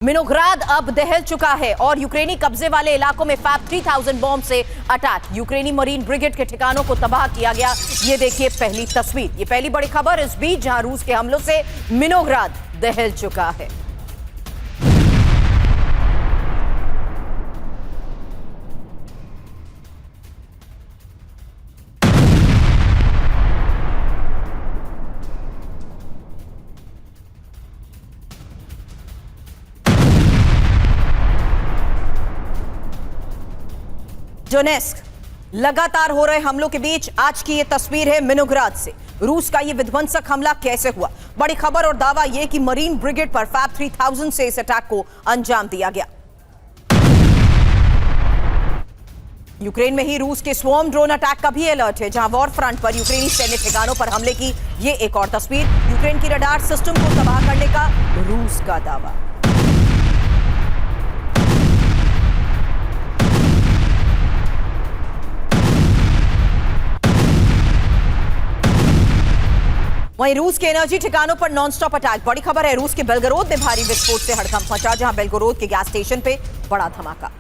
मिनोग्राद अब दहल चुका है और यूक्रेनी कब्जे वाले इलाकों में फैब 3000 बॉम्ब से अटैक। यूक्रेनी मरीन ब्रिगेड के ठिकानों को तबाह किया गया। ये देखिए पहली तस्वीर, ये पहली बड़ी खबर इस बीच जहां रूस के हमलों से मिनोग्राद दहल चुका है। डोनेस्क लगातार हो रहे हमलों के बीच आज की ये तस्वीर है मिनोग्राद से। रूस का ये विध्वंसक हमला कैसे हुआ? बड़ी खबर और दावा यह कि मरीन ब्रिगेड पर फैब 3000 से इस अटैक को अंजाम दिया गया। यूक्रेन में ही रूस के स्वॉर्म ड्रोन अटैक का भी अलर्ट है, जहां वॉर फ्रंट पर यूक्रेनी सैन्य ठिकानों पर हमले की ये एक और तस्वीर। यूक्रेन की रडार सिस्टम को तबाह करने का रूस का दावा। वहीं रूस के एनर्जी ठिकानों पर नॉनस्टॉप अटैक। बड़ी खबर है, रूस के बेलगरोद में भारी विस्फोट से हड़कंप मचा, जहां बेलगरोद के गैस स्टेशन पे बड़ा धमाका।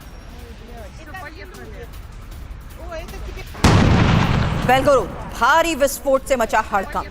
बेलगरोद भारी विस्फोट से मचा हड़कंप,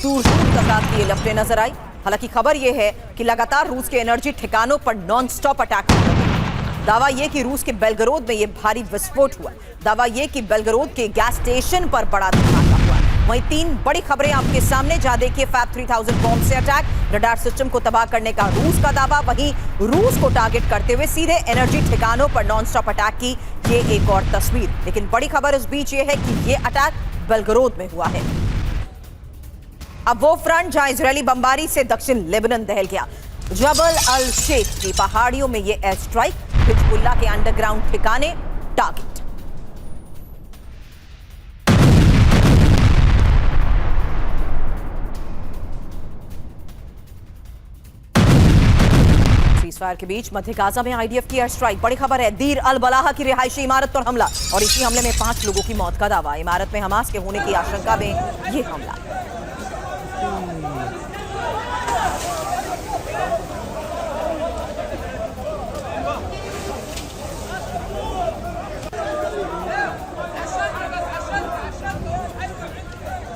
दूर दूर तक आग की लपटें नजर आई। हालांकि खबर यह है कि लगातार रूस के एनर्जी ठिकानों पर नॉनस्टॉप अटैक हो रहे हैं। दावा यह कि रूस के बेलगरोद में यह भारी विस्फोट हुआ। दावा यह कि बेलगरोद के गैस स्टेशन पर बड़ा धमाका हुआ। वहीं तीन बड़ी खबरें आपके सामने, जहां देखिए फैब 3000 बॉम्ब से अटैक, रडार सिस्टम को तबाह करने का रूस का दावा। वहीं रूस को टारगेट करते हुए सीधे एनर्जी ठिकानों पर नॉनस्टॉप अटैक की ये एक और तस्वीर। लेकिन बड़ी खबर इस बीच ये है कि ये अटैक बेलगरोद में हुआ है। अब वो फ्रंट जहां इजरायली बमबारी से दक्षिण लेबनान दहल गया। जबल अल शेख की पहाड़ियों में ये एयर स्ट्राइक, हिजबुल्लाह के अंडरग्राउंड ठिकाने टारगेट। सीज़फायर के बीच मध्य गाजा में आईडीएफ की एयर स्ट्राइक। बड़ी खबर है, दीर अल बलाहा की रिहायशी इमारत पर हमला और इसी हमले में 5 लोगों की मौत का दावा। इमारत में हमास के होने की आशंका में यह हमला।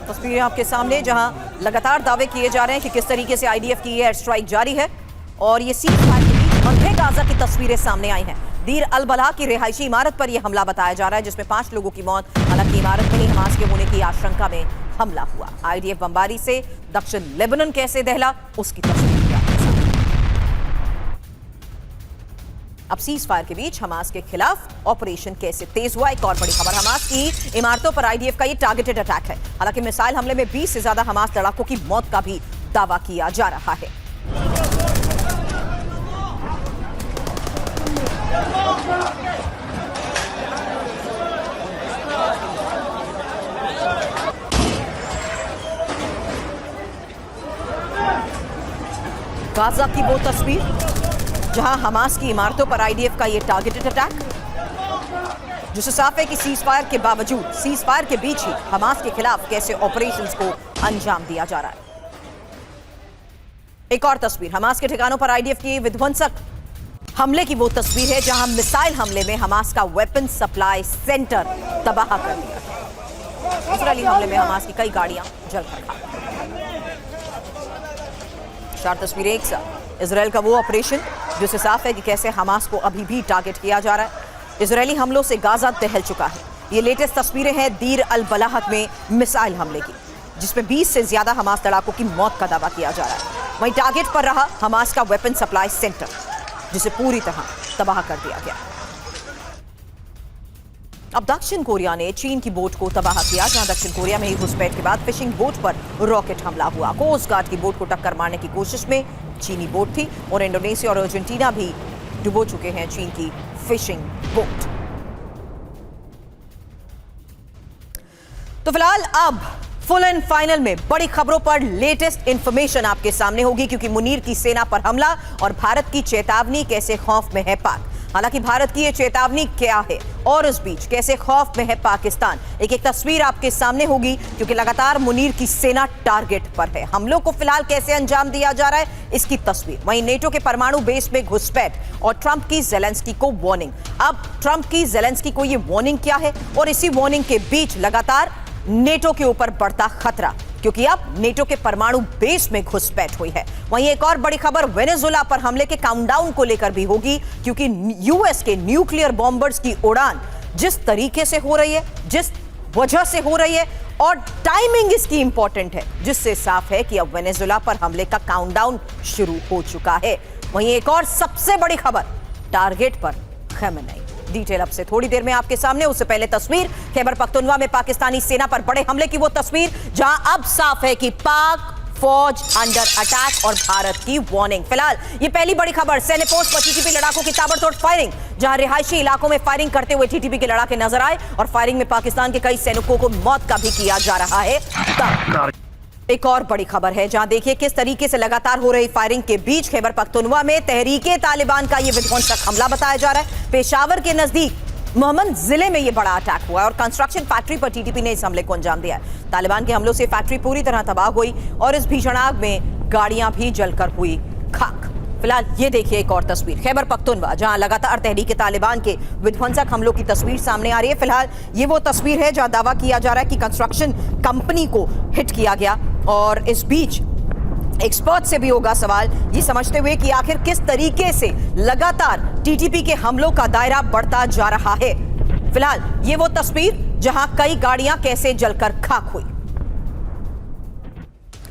तस्वीरें आपके सामने, जहां लगातार दावे किए जा रहे हैं कि किस तरीके से आईडीएफ की एयर स्ट्राइक जारी है। और ये सीज़फायर के बीच मध्य गाजा की तस्वीरें सामने आई हैं। दीर अल बलाह की रिहायशी इमारत पर यह हमला बताया जा रहा है, जिसमें 5 लोगों की मौत। हालांकि इमारत में ही हमास के होने की आशंका में हमला हुआ। आईडीएफ बमबारी से दक्षिण लेबनान कैसे दहला, उसकी तस्वीर भी आपके सामने। अब सीज़फायर के बीच हमास के खिलाफ ऑपरेशन कैसे तेज हुआ। एक और बड़ी खबर, हमास की इमारतों पर आईडीएफ का ये टारगेटेड अटैक है। हालांकि मिसाइल हमले में 20 से ज्यादा हमास लड़ाकों की मौत का भी दावा किया जा रहा है। गाजा की वो तस्वीर जहां हमास की इमारतों पर आईडीएफ का ये टारगेटेड अटैक, जिससे साफ है कि सीज़फायर के बावजूद, सीज़फायर के बीच ही हमास के खिलाफ कैसे ऑपरेशंस को अंजाम दिया जा रहा है। एक और तस्वीर, हमास के ठिकानों पर आईडीएफ की विध्वंसक हमले की वो तस्वीर है, जहां मिसाइल हमले में हमास का वेपन सप्लाई सेंटर तबाह कर दिया गया। इजरायली हमले में हमास की कई गाड़ियां जलकर खाक। 4 तस्वीरें एक साथ। इजरायल का वो ऑपरेशन जिससे साफ है कि कैसे हमास को अभी भी टारगेट किया जा रहा है। इजरायली हमलों से गाजा दहल चुका है। ये लेटेस्ट तस्वीरें हैं दीर अल बलाह में मिसाइल हमले की, जिसमें 20 से ज्यादा हमास लड़ाकों की मौत का दावा किया जा रहा है। वहीं टारगेट पर रहा हमास का वेपन सप्लाई सेंटर, जिसे पूरी तरह तबाह कर दिया गया। अब दक्षिण कोरिया ने चीन की बोट को तबाह किया, जहां दक्षिण कोरिया में ही घुसपैठ के बाद फिशिंग बोट पर रॉकेट हमला हुआ। कोस्ट गार्ड की बोट को टक्कर मारने की कोशिश में चीनी बोट थी और इंडोनेशिया और अर्जेंटीना भी डुबो चुके हैं चीन की फिशिंग बोट। तो फिलहाल अब फुल एंड फाइनल में बड़ी खबरों पर लेटेस्ट इंफॉर्मेशन आपके सामने होगी, क्योंकि मुनीर की सेना पर हमला और भारत की चेतावनी, कैसे खौफ में है पाक। हालांकि भारत की ये चेतावनी क्या है और इस बीच कैसे खौफ में है पाकिस्तान, एक एक तस्वीर आपके सामने होगी, क्योंकि लगातार मुनीर की सेना टारगेट पर है। हमलों को फिलहाल कैसे अंजाम दिया जा रहा है, इसकी तस्वीर। वहीं नेटो के परमाणु बेस में घुसपैठ और ट्रंप की ज़ेलेंस्की को वार्निंग। अब ट्रंप की ज़ेलेंस्की को ये वार्निंग क्या है और इसी वार्निंग के बीच लगातार नेटो के ऊपर बढ़ता खतरा, क्योंकि अब नेटो के परमाणु बेस में घुसपैठ हुई है। वहीं एक और बड़ी खबर वेनेजुएला पर हमले के काउंटडाउन को लेकर भी होगी, क्योंकि यूएस के न्यूक्लियर बॉम्बर्स की उड़ान जिस तरीके से हो रही है, जिस वजह से हो रही है और टाइमिंग इसकी इंपॉर्टेंट है, जिससे साफ है कि अब वेनेजुएला पर हमले का काउंटडाउन शुरू हो चुका है। वहीं एक और सबसे बड़ी खबर, टारगेट पर खमेनी। डिटेल अब से थोड़ी देर में आपके सामने, उससे पहले तस्वीर खैबर पख्तूनख्वा में पाकिस्तानी सेना पर बड़े हमले की वो तस्वीर, जहां अब साफ है कि पाक फौज अंडर अटैक और भारत की वार्निंग। फिलहाल ये पहली बड़ी खबर, सैन्य पोस्ट पर टीटीपी लड़ाकों की ताबड़तोड़ फायरिंग, जहां रिहायशी इलाकों में फायरिंग करते हुए टीटीपी के लड़ाके नजर आए और फायरिंग में पाकिस्तान के कई सैनिकों को मौत का भी किया जा रहा है। एक और बड़ी खबर है, जहां देखिए किस तरीके से लगातार हो रही फायरिंग के बीच खैबर पख्तूनख्वा में तहरीके तालिबान का यह विध्वंसक हमला बताया जा रहा है। पेशावर के नजदीक मोहम्मद जिले में यह बड़ा अटैक हुआ और कंस्ट्रक्शन फैक्ट्री पर टीटीपी ने इस हमले को अंजाम दिया है। तालिबान के हमलों से फैक्ट्री पूरी तरह तबाह हुई और इस भीषण आग में गाड़ियां भी जलकर हुई खाक। फिलहाल ये देखिए एक और तस्वीर, खैबर पख्तूनख्वा, जहां लगातार तहरीके तालिबान के विध्वंसक हमलों की तस्वीर सामने आ रही है। फिलहाल ये वो तस्वीर है जहां दावा किया जा रहा है कि कंस्ट्रक्शन कंपनी को हिट किया गया और इस बीच एक्सपर्ट से भी होगा सवाल, ये समझते हुए कि आखिर किस तरीके से लगातार टीटीपी के हमलों का दायरा बढ़ता जा रहा है। फिलहाल ये वो तस्वीर जहां कई गाड़ियां कैसे जलकर खाक हुई।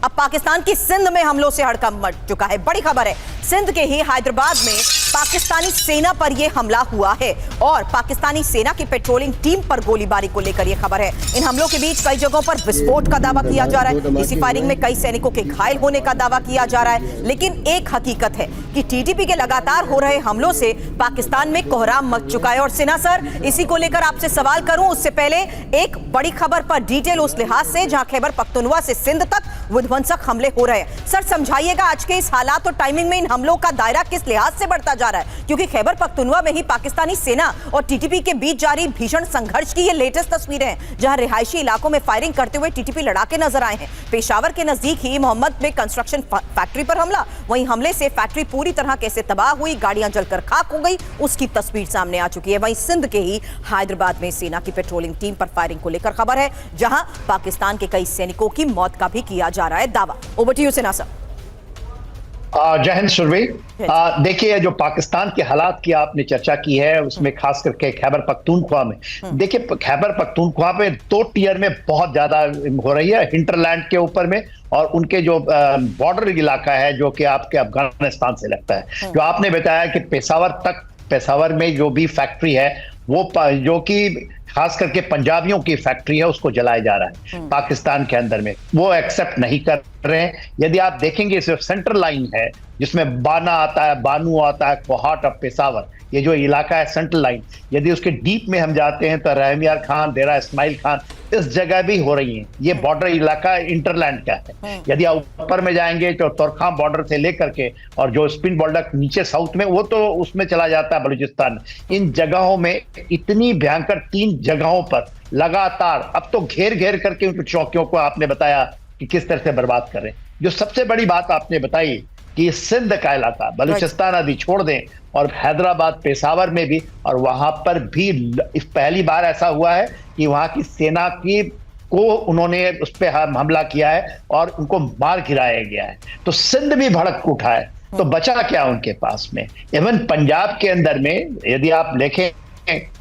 अब पाकिस्तान की सिंध में हमलों से हड़कंप मच चुका है। बड़ी खबर है, सिंध के ही हैदराबाद में पाकिस्तानी सेना पर यह हमला हुआ है और पाकिस्तानी सेना की पेट्रोलिंग टीम पर गोलीबारी को लेकर यह खबर है। इन हमलों के बीच कई जगहों पर विस्फोट का दावा किया जा रहा है। इसी फायरिंग में कई सैनिकों के घायल होने का दावा किया जा रहा है। लेकिन एक हकीकत है कि टीटीपी के लगातार हो रहे हमलों से पाकिस्तान में कोहराम मच चुका है। और सिन्हा सर, इसी को लेकर आपसे सवाल करूं उससे पहले एक बड़ी खबर पर डिटेल उस लिहाज से जहां खैबर पख्तूनख्वा से सिंध तक विध्वंसक हमले हो रहे हैं। सर समझाइएगा आज के इस हालात और टाइमिंग में इन हमलों का दायरा किस लिहाज से बढ़ता जा रहा है, क्योंकि खैबर पख्तूनख्वा में ही पाकिस्तानी सेना और टीटीपी के बीच जारी भीषण संघर्ष की ये लेटेस्ट तस्वीरें हैं, जहां रिहायशी इलाकों में फायरिंग करते हुए टीटीपी लड़ाके नजर आए हैं। पेशावर के नजदीक ही मोहम्मद में कंस्ट्रक्शन फैक्ट्री पर हमला, वहीं हमले से फैक्ट्री पूरी तरह कैसे तबाह हुई, गाड़ियां जलकर खाक हो गई, उसकी तस्वीर सामने आ चुकी है। वहीं सिंध के ही हैदराबाद में सेना की पेट्रोलिंग टीम पर फायरिंग को लेकर खबर है, जहां पाकिस्तान के कई सैनिकों की मौत का भी किया जा रहा है दावा। Over to you Sinha sir. जय हिंद सुरभि। देखिए, जो पाकिस्तान के हालात की आपने चर्चा की है, उसमें खास करके खैबर पख्तूनख्वा में, देखिए खैबर पख्तूनख्वा में 2 टियर में बहुत ज्यादा हो रही है, हिंटरलैंड के ऊपर में और उनके जो बॉर्डर इलाका है जो कि आपके अफगानिस्तान से लगता है। जो आपने बताया कि पेशावर में जो भी फैक्ट्री है वो जो कि खास करके पंजाबियों की फैक्ट्री है, उसको जलाया जा रहा है पाकिस्तान के अंदर में, वो एक्सेप्ट नहीं कर रहे हैं। यदि आप देखेंगे सिर्फ सेंट्रल लाइन है जिसमें बाना आता है, बानू आता है, कोहाट ऑफ पेशावर, ये जो इलाका है सेंट्रल लाइन, यदि उसके डीप में हम जाते हैं तो रहमियार खान, डेरा इस्माइल खान, इस जगह भी हो रही है। ये बॉर्डर इलाका इंटरलैंड का है। यदि आप ऊपर में जाएंगे तो तोरखाम बॉर्डर से लेकर के और जो स्पिन बॉर्डर नीचे साउथ में, वो तो उसमें चला जाता है बलूचिस्तान। इन जगहों में इतनी भयंकर 3 जगहों पर लगातार अब तो घेर घेर करके उन चौकियों को आपने बताया कि किस तरह से बर्बाद कर रहे हैं। जो सबसे बड़ी बात आपने बताई कि सिंध का इलाका, बलूचिस्तान आदि छोड़ दें और हैदराबाद पेशावर में भी, और वहां पर भी पहली बार ऐसा हुआ है कि वहां की सेना को उन्होंने उस पर हमला किया है और उनको मार गिराया गया है। तो सिंध भी भड़क उठा है, तो बचा क्या उनके पास में। इवन पंजाब के अंदर में यदि आप देखें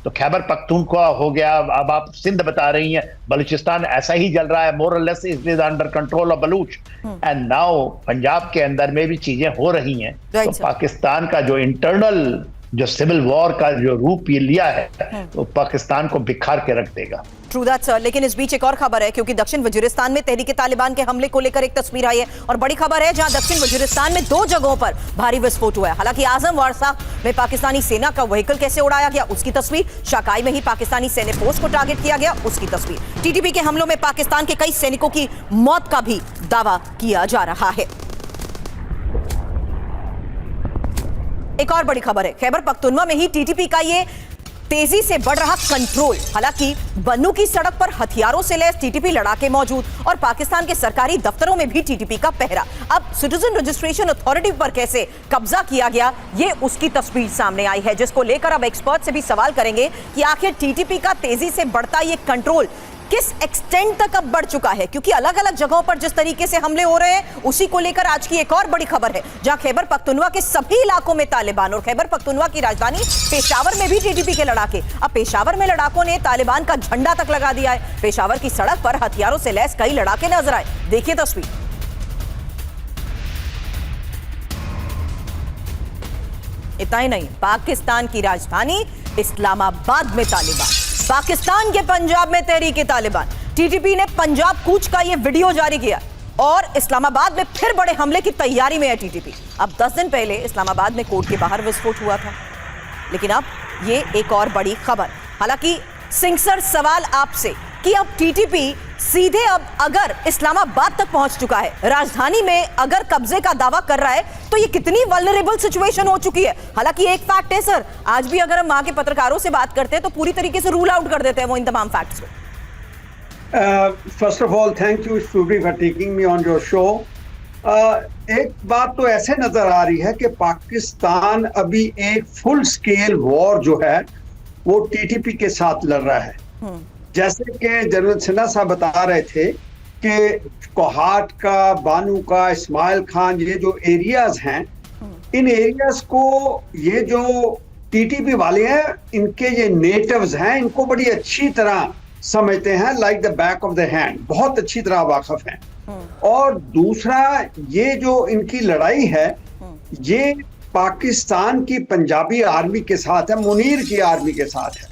तो खैबर पख्तूनख्वा हो गया, अब आप सिंध बता रही हैं, बलूचिस्तान ऐसा ही जल रहा है, मोर और less it is under control of Baloch. And now Punjab के अंदर में भी चीजें हो रही हैं। तो पाकिस्तान का जो इंटरनल जो सिविल वॉर का जो रूप ये लिया है वो पाकिस्तान को बिखार के रख देगा। True that sir. लेकिन इस बीच एक और खबर है, क्योंकि दक्षिण वजीरिस्तान में तहरीके तालिबान के हमले को लेकर एक तस्वीर आई है और बड़ी खबर है, जहां दक्षिण वजीरिस्तान में 2 जगहों पर भारी विस्फोट हुआ है। हालांकि आजम वारसा में पाकिस्तानी सेना का व्हीकल कैसे उड़ाया गया उसकी तस्वीर, शाकाई में ही पाकिस्तानी सैन्य पोस्ट को टारगेट किया गया उसकी तस्वीर, टीटीपी के हमलों में पाकिस्तान के कई सैनिकों की मौत का भी दावा किया जा रहा है। एक और बड़ी खबर है, खैबर पख्तूनवा में ही टीटीपी का ये तेजी से बढ़ रहा कंट्रोल। हालांकि बन्नू की सड़क पर हथियारों से लैस टीटीपी लड़ाके मौजूद और पाकिस्तान के सरकारी दफ्तरों में भी टीटीपी का पहरा। अब सिटीजन रजिस्ट्रेशन अथॉरिटी पर कैसे कब्जा किया गया, ये उसकी तस्वीर सामने आई है, जिसको लेकर अब एक्सपर्ट से भी सवाल करेंगे कि आखिर टीटीपी का तेजी से बढ़ता ये कंट्रोल किस एक्सटेंट तक अब बढ़ चुका है, क्योंकि अलग अलग जगहों पर जिस तरीके से हमले हो रहे हैं उसी को लेकर आज की एक और बड़ी खबर है, जहां खैबर पख्तूनवा के सभी इलाकों में तालिबान और खैबर पख्तूनवा की राजधानी पेशावर में भी टीटीपी के लड़ाके। अब पेशावर में लड़ाकों ने तालिबान का झंडा तक लगा दिया है। पेशावर की सड़क पर हथियारों से लैस कई लड़ाके नजर आए, देखिए तस्वीर। इतना ही नहीं, पाकिस्तान की राजधानी इस्लामाबाद में तालिबान, पाकिस्तान के पंजाब में तहरीक तालिबान। टीटीपी ने पंजाब कूच का यह वीडियो जारी किया और इस्लामाबाद में फिर बड़े हमले की तैयारी में है टीटीपी। अब 10 दिन पहले इस्लामाबाद में कोर्ट के बाहर विस्फोट हुआ था, लेकिन अब ये एक और बड़ी खबर। हालांकि सिंह सर, सवाल आपसे कि अब टीटीपी सीधे अब अगर इस्लामाबाद तक पहुंच चुका है, राजधानी में अगर कब्जे का दावा कर रहा है, तो ये कितनी वल्नरेबल सिचुएशन हो चुकी है। हालांकि एक फैक्ट है सर, आज भी अगर हम वहां के पत्रकारों से बात करते हैं तो पूरी तरीके से रूल आउट कर देते हैं वो इन तमाम फैक्ट्स को। First of all thank you Subri for taking me on your show. एक बात तो ऐसे नजर आ रही है कि पाकिस्तान अभी एक फुल स्केल वॉर जो है वो टीटीपी के साथ लड़ रहा है। जैसे कि जनरल सिन्हा साहब बता रहे थे कि कोहाट का, बानू का, इस्माइल खान, ये जो एरियाज हैं, इन एरियाज को ये जो टीटीपी वाले हैं, इनके ये नेटिव्स हैं, इनको बड़ी अच्छी तरह समझते हैं, like the back of the hand, बहुत अच्छी तरह वाकिफ हैं। और दूसरा, ये जो इनकी लड़ाई है ये पाकिस्तान की पंजाबी आर्मी के साथ है, मुनीर की आर्मी के साथ है।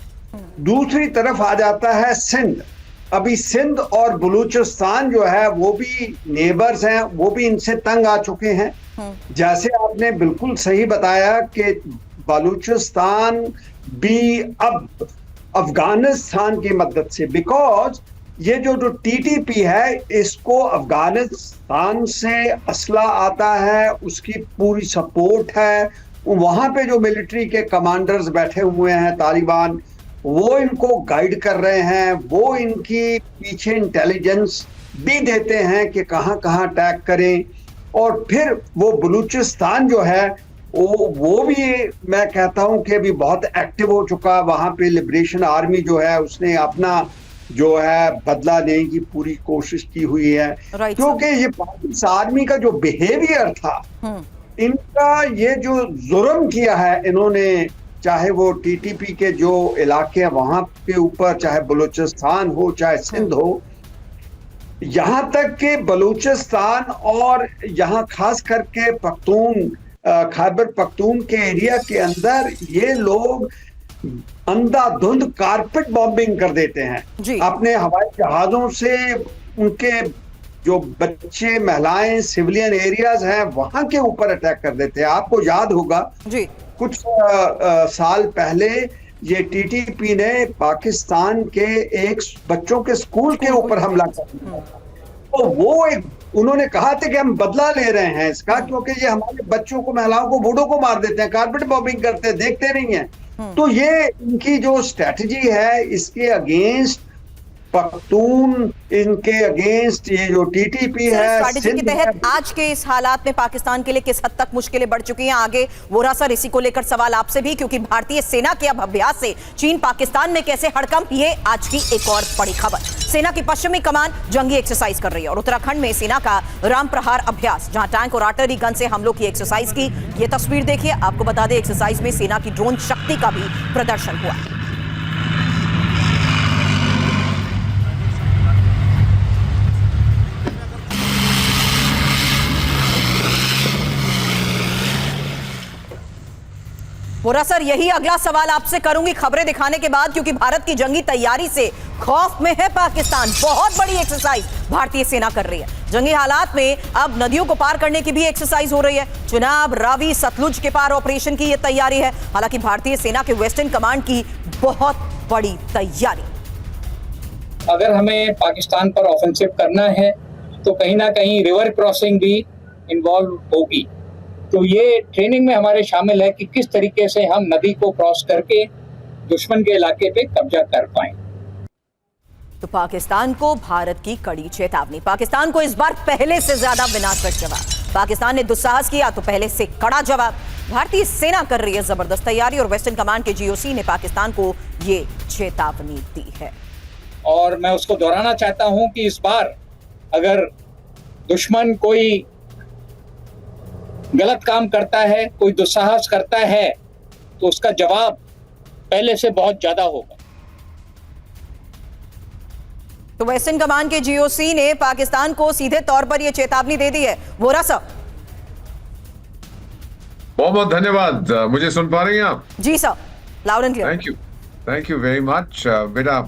दूसरी तरफ आ जाता है सिंध। अभी सिंध और बलूचिस्तान जो है वो भी नेबर्स हैं, वो भी इनसे तंग आ चुके हैं। जैसे आपने बिल्कुल सही बताया कि बलूचिस्तान भी अब अफगानिस्तान की मदद से, बिकॉज ये जो टीटीपी है इसको अफगानिस्तान से असला आता है, उसकी पूरी सपोर्ट है। वहां पे जो मिलिट्री के कमांडर्स बैठे हुए हैं तालिबान, वो इनको गाइड कर रहे हैं, वो इनकी पीछे इंटेलिजेंस भी देते हैं कि कहां कहां अटैक करें। और फिर वो बलूचिस्तान जो है वो भी मैं कहता हूं कि अभी बहुत एक्टिव हो चुका। वहां पे लिबरेशन आर्मी जो है उसने अपना जो है बदला लेने की पूरी कोशिश की हुई है, क्योंकि ये पाकिस्तान आर्मी का जो बिहेवियर था, इनका ये जो जुर्म किया है इन्होंने, चाहे वो टीटीपी के जो इलाके हैं वहां पे ऊपर, चाहे बलूचिस्तान हो चाहे सिंध हो, यहां तक कि बलूचिस्तान और यहां खास करके पख्तून, खैबर पख्तून के एरिया के अंदर ये लोग अंधाधुंध कारपेट बॉम्बिंग कर देते हैं अपने हवाई जहाजों से। उनके जो बच्चे, महिलाएं, सिविलियन एरियाज हैं वहां के ऊपर अटैक कर देते हैं। आपको याद होगा कुछ साल पहले ये टीटीपी ने पाकिस्तान के एक बच्चों के स्कूल के ऊपर हमला कर दिया। तो वो एक उन्होंने कहा था कि हम बदला ले रहे हैं इसका, क्योंकि ये हमारे बच्चों को, महिलाओं को, बूढ़ों को मार देते हैं, कारपेट बॉम्बिंग करते हैं, देखते नहीं है। तो ये इनकी जो स्ट्रेटजी है, इसके अगेंस्ट पख्तून, इनके अगेंस्ट ये जो टीटीपी है, स्ट्रेटजी के तहत आज के इस हालात में पाकिस्तान के लिए किस हद तक मुश्किलें बढ़ चुकी हैं। आगे वोरा सर इसी को लेकर सवाल आपसे भी, क्योंकि भारतीय सेना के अब अभ्यास से चीन पाकिस्तान में कैसे हड़कंप, ये आज की एक और बड़ी खबर। सेना की पश्चिमी कमान जंगी एक्सरसाइज कर रही है और उत्तराखंड में सेना का राम प्रहार अभ्यास, जहां टैंक और आर्टिलरी गन से हमलों की एक्सरसाइज की। ये तस्वीर देखिए। आपको बता दें एक्सरसाइज में सेना की ड्रोन शक्ति का भी प्रदर्शन हुआ। वोरा सर, यही अगला सवाल आपसे करूंगी खबरें दिखाने के बाद, क्योंकि भारत की जंगी तैयारी से खौफ में है पाकिस्तान। बहुत बड़ी एक्सरसाइज भारतीय सेना कर रही है। जंगी हालात में अब नदियों को पार करने की भी एक्सरसाइज हो रही है। चुनाव, रावी, सतलुज के पार ऑपरेशन की यह तैयारी है। हालांकि भारतीय सेना के वेस्टर्न कमांड की बहुत बड़ी तैयारी। अगर हमें पाकिस्तान पर ऑफेंसिव करना है तो कहीं ना कहीं रिवर क्रॉसिंग भी इन्वॉल्व होगी। तो ये ट्रेनिंग में हमारे शामिल है कि किस तरीके से हम नदी को क्रॉस करके दुश्मन के इलाके पे कब्जा कर पाएं। तो पाकिस्तान को भारत की कड़ी चेतावनी। पाकिस्तान को इस बार पहले से ज्यादा विनाशक जवाब। पाकिस्तान ने दुस्साहस किया तो पहले से कड़ा जवाब। भारतीय सेना कर रही है जबरदस्त तैयारी और वेस्टर्न कमांड के जीओसी ने पाकिस्तान को ये चेतावनी दी है। और मैं उसको दोहराना चाहता हूं कि इस बार अगर दुश्मन कोई गलत काम करता है, कोई दुस्साहस करता है, तो उसका जवाब पहले से बहुत ज्यादा होगा। तो वेस्टर्न कमांड के जीओसी ने पाकिस्तान को सीधे तौर पर यह चेतावनी दे दी है। वोरा सर, बहुत बहुत धन्यवाद। मुझे सुन पा रही हैं आप? जी sir, loud and clear. Thank you very much बेटा।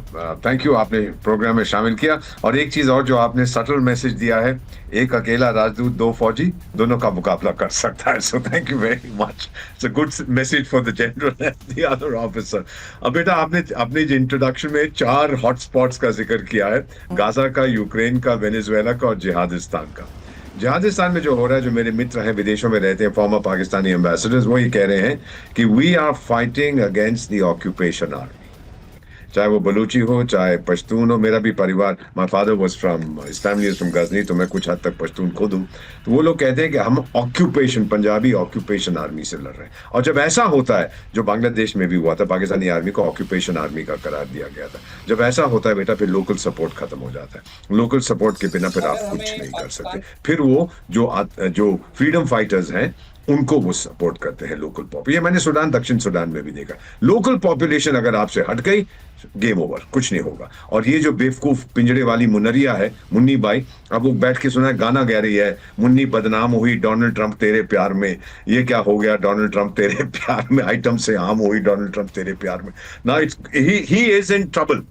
थैंक यू, आपने प्रोग्राम में शामिल किया। और एक चीज और जो आपने सटल मैसेज दिया है, एक अकेला राजदूत दो फौजी दोनों का मुकाबला कर सकता है। So thank you very much. It's a good message for the general and the other officer. अब बेटा, आपने अपने इंट्रोडक्शन में 4 हॉटस्पॉट्स का जिक्र किया है, गाजा का, यूक्रेन का, वेनेजुएला का और जिहादिस्तान का। जिहादिस्तान में जो हो रहा है, जो मेरे मित्र हैं विदेशों में रहते हैं, फॉर्मर पाकिस्तानी एम्बेसडर्स, वो ये कह रहे हैं कि we are fighting against the occupation army. चाहे वो बलूची हो, चाहे पश्तून हो। मेरा भी परिवार, my father was from, his family is from Ghazni, तो मैं कुछ हद तक पश्तून खुद हूँ। तो वो लोग कहते हैं कि हम ऑक्यूपेशन, पंजाबी ऑक्यूपेशन आर्मी से लड़ रहे हैं। और जब ऐसा होता है, जो बांग्लादेश में भी हुआ था, पाकिस्तानी आर्मी को ऑक्यूपेशन आर्मी का करार दिया गया था। जब ऐसा होता है बेटा, फिर लोकल सपोर्ट खत्म हो जाता है। लोकल सपोर्ट के बिना फिर आप कुछ नहीं कर सकते। फिर वो जो फ्रीडम फाइटर्स हैं, उनको वो सपोर्ट करते हैं, लोकल पॉप। ये मैंने सुडान, दक्षिण सुडान में भी देखा। लोकल पॉपुलेशन अगर आपसे हट गई, गेम ओवर, कुछ नहीं होगा। और ये जो बेवकूफ पिंजड़े वाली मुनरिया है, मुन्नी बाई, अब वो बैठ के सुना गाना गा रही है, मुन्नी बदनाम हुई डोनाल्ड ट्रंप तेरे प्यार में। ये क्या हो गया, डोनाल्ड ट्रंप तेरे प्यार में, आइटम से आम हुई डोनाल्ड ट्रंप तेरे प्यार में। ना ही इज इन ट्रबल।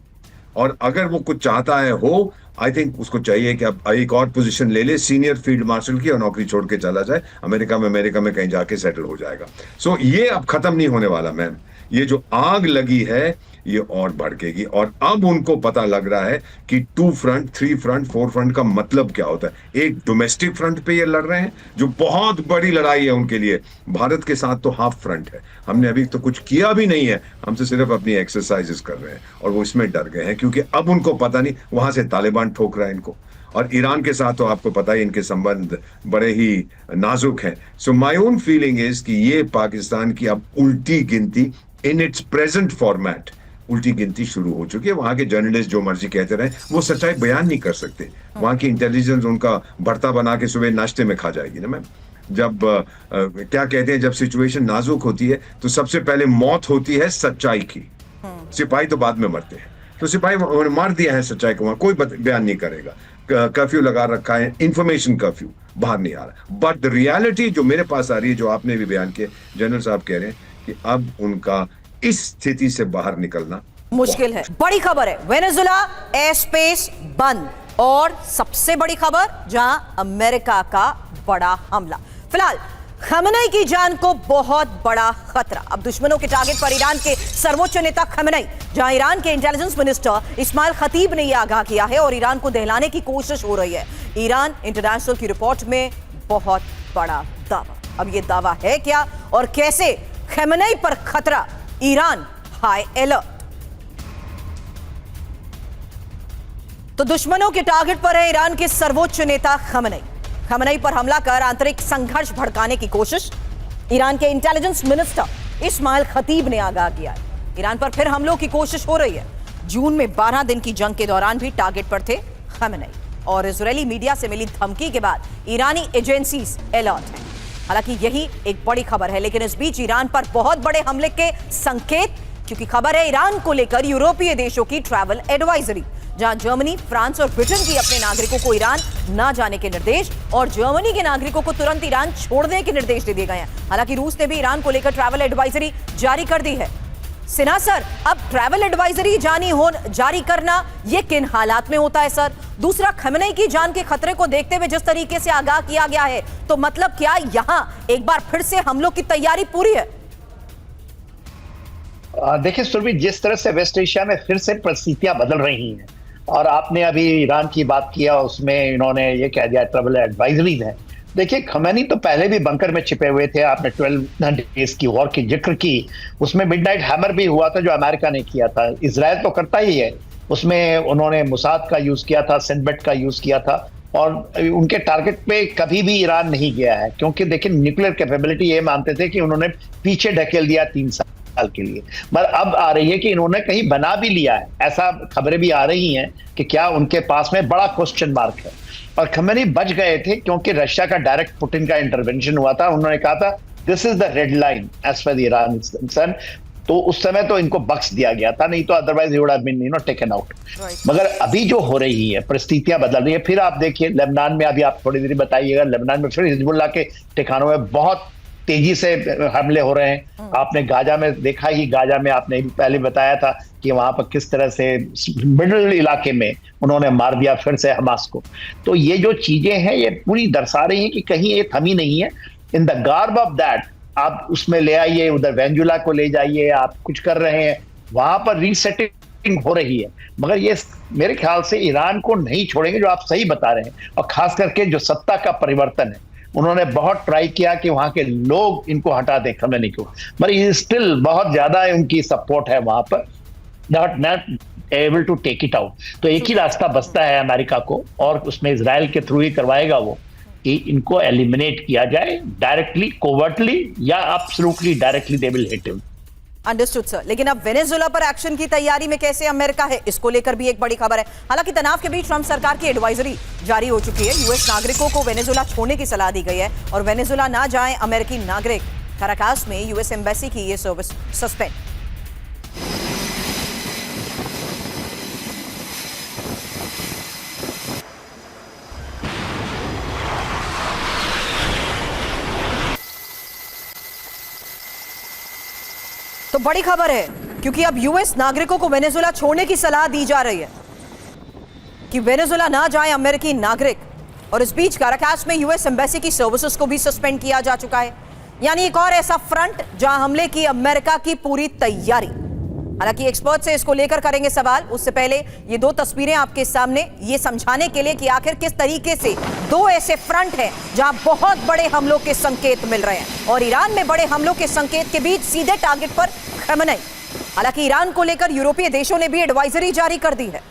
और अगर वो कुछ चाहता है हो, आई थिंक उसको चाहिए कि अब एक और पोजीशन ले ले, सीनियर फील्ड मार्शल की, और नौकरी छोड़ के चला जाए अमेरिका में कहीं जाके सेटल हो जाएगा। सो ये अब खत्म नहीं होने वाला मैम। ये जो आग लगी है, ये और भड़केगी। और अब उनको पता लग रहा है कि 2 फ्रंट, 3 फ्रंट, 4 फ्रंट का मतलब क्या होता है। एक डोमेस्टिक फ्रंट पे ये लड़ रहे हैं, जो बहुत बड़ी लड़ाई है उनके लिए। भारत के साथ तो हाफ फ्रंट है, हमने अभी तो कुछ किया भी नहीं है, हमसे सिर्फ अपनी एक्सरसाइजेस कर रहे हैं। और वो इसमें डर गए हैं, क्योंकि अब उनको पता नहीं, वहां से तालिबान ठोक रहा है इनको। और ईरान के साथ तो आपको पता ही, इनके संबंध बड़े ही नाजुक हैं। So my own feeling is कि ये पाकिस्तान की अब उल्टी गिनती इन इट्स प्रेजेंट फॉर्मेट, उल्टी गिनती शुरू हो चुकी है। वहां के जर्नलिस्ट जो मर्जी कहते रहे, वो सच्चाई बयान नहीं कर सकते। वहां की इंटेलिजेंस उनका भरता बना के सुबह नाश्ते में खा जाएगी ना मैम। जब क्या कहते हैं, जब सिचुएशन नाजुक होती है तो सबसे पहले मौत होती है सच्चाई की। सिपाही तो बाद में मरते हैं। तो सिपाही मार दिया है सच्चाई को, वहां कोई बयान नहीं करेगा। कर्फ्यू लगा रखा है, इंफॉर्मेशन कर्फ्यू, बाहर नहीं आ रहा। बट द रियलिटी जो मेरे पास आ रही है, जो आपने भी बयान किया, जनरल साहब कह रहे हैं कि अब उनका इस स्थिति से बाहर निकलना मुश्किल है। बड़ी खबर है, वेनेजुएला एयर स्पेस बंद। और सबसे बड़ी खबर, जहां अमेरिका का बड़ा हमला। फिलहाल खमेनी की जान को बहुत बड़ा खतरा। अब दुश्मनों के टारगेट पर ईरान के सर्वोच्च नेता खमेनी, जहां ईरान के इंटेलिजेंस मिनिस्टर इस्माइल खतीब ने यह आगाह किया है और ईरान को दहलाने की कोशिश हो रही है। ईरान इंटरनेशनल की रिपोर्ट में बहुत बड़ा दावा। अब यह दावा है क्या और कैसे? खमेनी पर खतरा, ईरान हाई अलर्ट। तो दुश्मनों के टारगेट पर है ईरान के सर्वोच्च नेता खमेनी। खमेनी पर हमला कर आंतरिक संघर्ष भड़काने की कोशिश। ईरान के इंटेलिजेंस मिनिस्टर इस्माइल खतीब ने आगाह किया है, ईरान पर फिर हमलों की कोशिश हो रही है। जून में 12 दिन की जंग के दौरान भी टारगेट पर थे खमेनी। और इजरायली मीडिया से मिली धमकी के बाद ईरानी एजेंसीज अलर्ट हैं। हालांकि यही एक बड़ी खबर है, लेकिन इस बीच ईरान पर बहुत बड़े हमले के संकेत, क्योंकि खबर है ईरान को लेकर यूरोपीय देशों की ट्रैवल एडवाइजरी, जहां जर्मनी, फ्रांस और ब्रिटेन की अपने नागरिकों को ईरान न जाने के निर्देश और जर्मनी के नागरिकों को तुरंत ईरान छोड़ने के निर्देश दे दिए गए हैं। हालांकि रूस ने भी ईरान को लेकर ट्रैवल एडवाइजरी जारी कर दी है। सिन्हा सर, अब ट्रैवल एडवाइजरी जारी करना ये किन हालात में होता है सर? दूसरा, खमेनी की जान के खतरे को देखते हुए जिस तरीके से आगाह किया गया है, तो मतलब क्या यहां एक बार फिर से हमलों की तैयारी पूरी है? देखिए सुरभि, जिस तरह से वेस्ट एशिया में फिर से परिस्थितियां बदल रही हैं, और आपने अभी ईरान की बात किया, उसमें इन्होंने ये कह दिया ट्रैवल एडवाइजरी है, देखिए, खमैनी तो पहले भी बंकर में छिपे हुए थे। आपने 12 डेज की वॉर की जिक्र की, उसमें मिडनाइट हैमर भी हुआ था जो अमेरिका ने किया था। इजराइल तो करता ही है, उसमें उन्होंने मुसाद का यूज किया था, सिनबेट का यूज किया था, और उनके टारगेट पे कभी भी ईरान नहीं गया है, क्योंकि देखिए न्यूक्लियर कैपेबिलिटी ये मानते थे कि उन्होंने पीछे ढकेल दिया 3 साल के लिए। मगर अब आ रही है कि इन्होंने कहीं बना भी लिया है, ऐसा खबरें भी आ रही हैं कि क्या उनके पास में बड़ा क्वेश्चन मार्क है। और खमेनी बच गए थे क्योंकि रशिया का डायरेक्ट पुतिन का इंटरवेंशन हुआ था। उन्होंने कहा था this is the red line as far Iran is concern, तो उस समय तो इनको बख्श दिया गया था, नहीं तो otherwise he would have been taken out. मगर अभी जो हो रही है, परिस्थितियां बदल रही है। फिर आप देखिए लेबनान में, अभी आप थोड़ी देर बताइएगा, लेबनान में फिर हिजबुल्लाह के ठिकानों में बहुत तेजी से हमले हो रहे हैं। आपने गाजा में देखा ही, गाजा में आपने पहले बताया था कि वहां पर किस तरह से मिडिल इलाके में उन्होंने मार दिया फिर से हमास को। तो ये जो चीजें हैं ये पूरी दर्शा रही हैं कि कहीं ये थमी नहीं है। In the garb of that आप उसमें ले आइए, उधर वेंजुला को ले जाइए, आप कुछ कर रहे हैं, वहां पर रीसेटिंग हो रही है। मगर ये मेरे ख्याल से ईरान को नहीं छोड़ेंगे, जो आप सही बता रहे हैं। और खास करके जो सत्ता का परिवर्तन है, उन्होंने बहुत ट्राई किया कि वहां के लोग इनको हटा दें खमेनी को, मगर स्टिल बहुत ज्यादा उनकी सपोर्ट है वहां पर, not able to take it out. तो एक ही रास्ता बचता है अमेरिका को, और उसमें इजराइल के थ्रू ही करवाएगा वो, कि इनको एलिमिनेट किया जाए डायरेक्टली, कोवर्टली, या absolutely directly they will hit him. Understood sir. लेकिन अब वेनेजुएला पर एक्शन की तैयारी में कैसे अमेरिका है, इसको लेकर भी एक बड़ी खबर है। हालांकि तनाव के बीच ट्रंप सरकार की एडवाइजरी जारी हो चुकी है। यूएस नागरिकों को वेनेजुएला छोड़ने की सलाह दी गई है, और वेनेजुएला ना जाएं अमेरिकी नागरिक। काराकास में यूएस एम्बेसी की यह सर्विस सस्पेंड। तो बड़ी खबर है, क्योंकि अब यूएस नागरिकों को वेनेजुएला छोड़ने की सलाह दी जा रही है कि वेनेजुएला ना जाएं अमेरिकी नागरिक। और इस बीच काराकास में यूएस एम्बेसी की सर्विसेज को भी सस्पेंड किया जा चुका है। यानी एक और ऐसा फ्रंट जहां हमले की अमेरिका की पूरी तैयारी। हालांकि एक्सपर्ट से इसको लेकर करेंगे सवाल, उससे पहले ये 2 तस्वीरें आपके सामने, ये समझाने के लिए कि आखिर किस तरीके से 2 ऐसे फ्रंट हैं जहां बहुत बड़े हमलों के संकेत मिल रहे हैं। और ईरान में बड़े हमलों के संकेत के बीच सीधे टारगेट पर खमेनी। हालांकि ईरान को लेकर यूरोपीय देशों ने भी एडवाइजरी जारी कर दी है।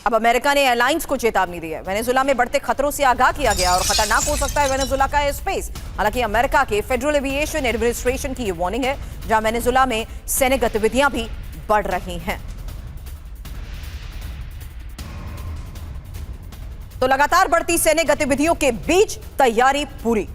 अब अमेरिका ने एयरलाइंस को चेतावनी दी है। वेनेजुएला में बढ़ते खतरों से आगाह किया गया और खतरनाक हो सकता है वेनेजुएला का एयर स्पेस। हालांकि अमेरिका के फेडरल एविएशन एडमिनिस्ट्रेशन की ये वार्निंग है, जहां वेनेजुएला में सैन्य गतिविधियां भी बढ़ रही हैं। तो लगातार बढ़ती सैन्य गतिविधियों के बीच तैयारी पूरी।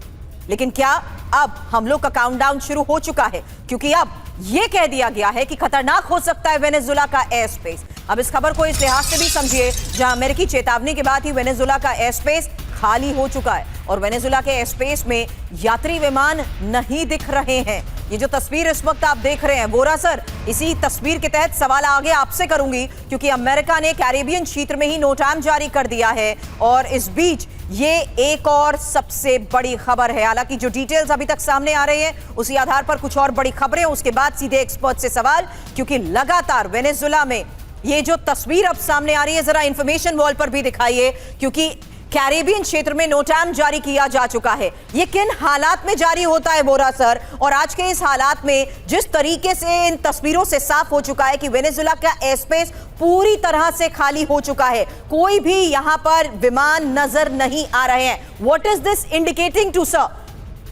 लेकिन क्या अब हमलों का काउंटडाउन शुरू हो चुका है? क्योंकि अब यह कह दिया गया है कि खतरनाक हो सकता है वेनेजुएला का एयर स्पेस। अब इस खबर को इस लिहाज से भी समझिए, जहां अमेरिकी चेतावनी के बाद ही वेनेजुएला का एयर स्पेस खाली हो चुका है, और वेनेजुएला के एयर स्पेस में यात्री विमान नहीं दिख रहे हैं। ये जो तस्वीर इस वक्त आप देख रहे हैं, वोरा सर, इसी तस्वीर के तहत सवाल आगे आपसे करूंगी, क्योंकि अमेरिका ने कैरेबियन क्षेत्र में ही नो टाइम जारी कर दिया है। और इस बीच ये एक और सबसे बड़ी खबर है। हालांकि जो डिटेल्स अभी तक सामने आ रहे हैं, उसी आधार पर कुछ और बड़ी खबरें, उसके बाद सीधे एक्सपर्ट से सवाल, क्योंकि लगातार वेनेजुएला में ये जो तस्वीर अब सामने आ रही है, जरा इंफॉर्मेशन वॉल पर भी दिखाइए, क्योंकि कैरेबियन क्षेत्र में नो टाइम जारी किया जा चुका है। ये किन हालात में जारी होता है बोरा सर? और आज के इस हालात में जिस तरीके से इन तस्वीरों से साफ हो चुका है कि वेनेजुएला का एयर स्पेस पूरी तरह से खाली हो चुका है, कोई भी यहां पर विमान नजर नहीं आ रहे हैं। What is this indicating to sir?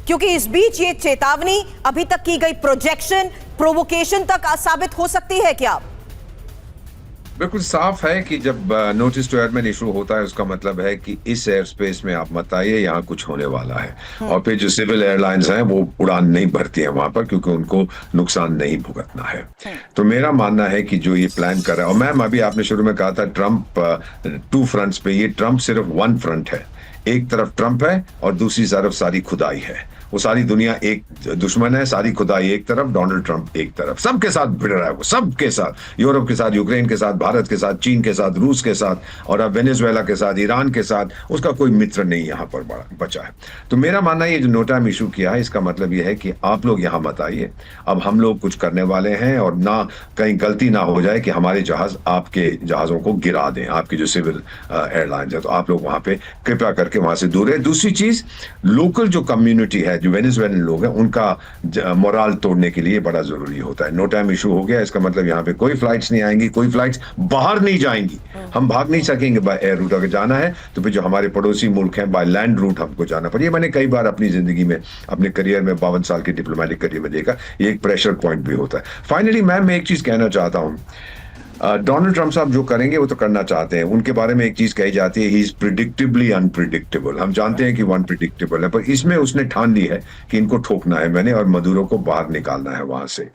क्योंकि इस बीच ये चेतावनी, अभी तक की गई प्रोजेक्शन, प्रोवोकेशन तक साबित हो सकती है क्या? बिल्कुल साफ है कि जब नोटिस टू एयरमैन इशू होता है, उसका मतलब है कि इस एयर स्पेस में आप मत आइए, यहाँ कुछ होने वाला है। और फिर जो सिविल एयरलाइंस हैं वो उड़ान नहीं भरती है वहां पर, क्योंकि उनको नुकसान नहीं भुगतना है। तो मेरा मानना है कि जो ये प्लान कर रहा है, और मैम अभी आपने शुरू में कहा था ट्रंप 2 फ्रंट्स पे, ये ट्रंप सिर्फ 1 फ्रंट है। एक तरफ ट्रंप है और दूसरी तरफ सारी खुदाई है। वो सारी दुनिया एक दुश्मन है, सारी खुदाई एक तरफ, डोनाल्ड ट्रंप एक तरफ, सबके साथ भिड़ रहा है वो, सबके साथ, यूरोप के साथ, यूक्रेन के साथ, भारत के साथ, चीन के साथ, रूस के साथ और अब वेनेजुएला के साथ, ईरान के साथ, उसका कोई मित्र नहीं यहाँ पर बचा है। तो मेरा मानना है ये जो नो टाइम इशू किया है, इसका मतलब ये है कि आप लोग यहाँ मत आइए, अब हम लोग कुछ करने वाले हैं और ना कहीं गलती ना हो जाए कि हमारे जहाज आपके जहाजों को गिरा दें, आपकी जो सिविल एयरलाइंस है, तो आप लोग वहां पे कृपया करके वहां से दूर रहे। दूसरी चीज, लोकल जो कम्युनिटी है, जो वेनेजुएलन लोग हैं, उनका मोराल तोड़ने के लिए बड़ा जरूरी होता है। नो टाइम इशू हो गया, इसका मतलब यहाँ पे कोई फ्लाइट्स नहीं आएंगी, कोई फ्लाइट्स बाहर नहीं जाएंगी, हम भाग नहीं सकेंगे बाय एयर रूट। अगर जाना है तो फिर जो हमारे पड़ोसी मुल्क हैं बाय लैंड रूट हमको जाना पड़े। मैंने कई बार अपनी जिंदगी में, अपने करियर में, 52 साल के डिप्लोमेटिक करियर में देखा, ये एक प्रेशर पॉइंट भी होता है। फाइनली मैम, मैं एक चीज कहना चाहता हूं, डोनाल्ड ट्रंप साहब जो करेंगे वो तो करना चाहते हैं, उनके बारे में एक चीज कही जाती है, ही इज प्रिडिक्टिबली अनप्रिडिक्टेबल। हम जानते हैं कि वो अनप्रिडिक्टेबल है, पर इसमें उसने ठान ली है कि इनको ठोकना है मैंने और मदुरो को बाहर निकालना है वहां से।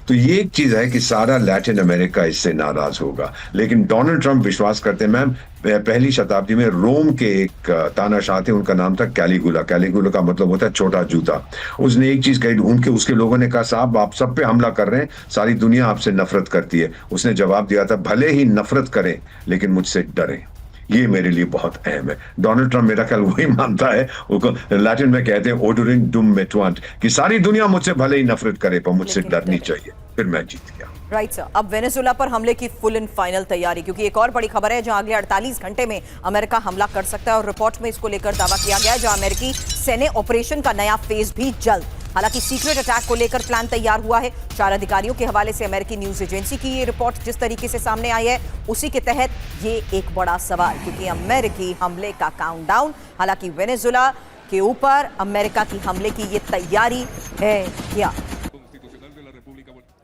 तो ये एक चीज है कि सारा लैटिन अमेरिका इससे नाराज होगा, लेकिन डोनाल्ड ट्रंप विश्वास करते हैं। मैम, पहली शताब्दी में रोम के एक तानाशाह थे, उनका नाम था कैलिगुला। कैलिगुला का मतलब होता है छोटा जूता। उसने एक चीज कही, उनके उसके लोगों ने कहा, साहब आप सब पे हमला कर रहे हैं, सारी दुनिया आपसे नफरत करती है। उसने जवाब दिया था, भले ही नफरत करें लेकिन मुझसे डरें। ये मेरे लिए बहुत अहम है। डोनाल्ड ट्रंप मेरा ख्याल वही मानता है, उसको लैटिन में कहते हैं ओडोरिन डुम मेटुआंट, कि सारी दुनिया मुझसे भले ही नफरत करे पर मुझसे डरनी चाहिए। फिर मैं जीत गया। Right sir. अब वेनेजुएला पर हमले की फुल एंड फाइनल तैयारी, क्योंकि एक और बड़ी खबर है जहां अगले 48 घंटे में अमेरिका हमला कर सकता है और रिपोर्ट में इसको लेकर दावा किया गया है, जहां अमेरिकी सैन्य ऑपरेशन का नया फेज भी जल्द। हालांकि सीक्रेट अटैक को लेकर प्लान तैयार हुआ है। 4 अधिकारियों के हवाले से अमेरिकी न्यूज एजेंसी की ये रिपोर्ट जिस तरीके से सामने आई है, उसी के तहत ये एक बड़ा सवाल, क्योंकि अमेरिकी हमले का काउंटडाउन, हालांकि वेनेजुएला के ऊपर अमेरिका की हमले की ये तैयारी है क्या?